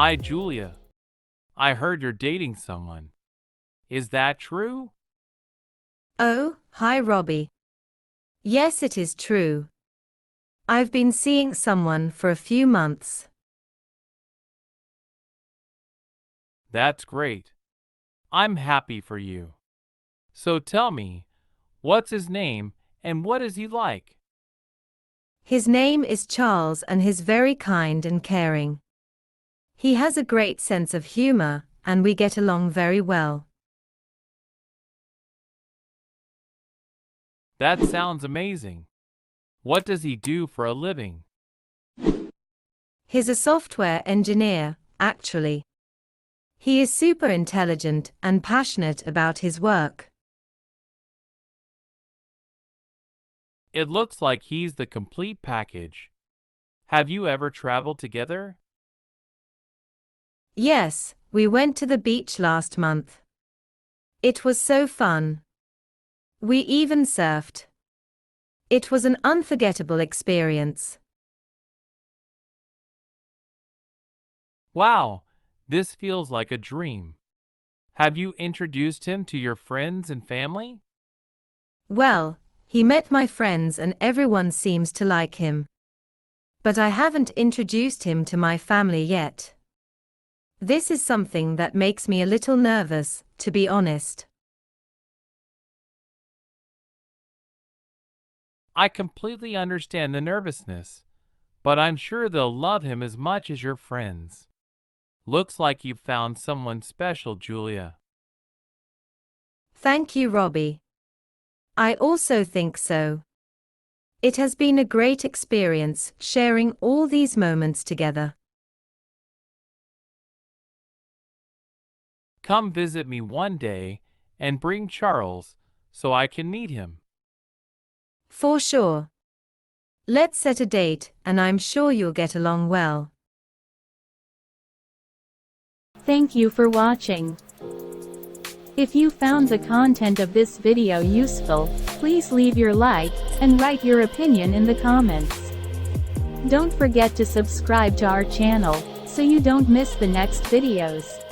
Hi, Julia. I heard you're dating someone. Is that true? Oh, hi Robbie. Yes, it is true. I've been seeing someone for a few months. That's great. I'm happy for you. So tell me, what's his name and what is he like? His name is Charles and he's very kind and caring. He has a great sense of humor and we get along very well. That sounds amazing. What does he do for a living? He's a software engineer, actually. He is super intelligent and passionate about his work. It looks like he's the complete package. Have you ever traveled together? Yes, we went to the beach last month. It was so fun. We even surfed. It was an unforgettable experience. Wow, this feels like a dream. Have you introduced him to your friends and family? Well, he met my friends and everyone seems to like him. But I haven't introduced him to my family yet. This is something that makes me a little nervous, to be honest. I completely understand the nervousness, but I'm sure they'll love him as much as your friends. Looks like you've found someone special, Julia. Thank you, Robbie. I also think so. It has been a great experience sharing all these moments together. Come visit me one day and bring Charles so I can meet him. For sure. Let's set a date and I'm sure you'll get along well. Thank you for watching. If you found the content of this video useful, please leave your like and write your opinion in the comments. Don't forget to subscribe to our channel so you don't miss the next videos.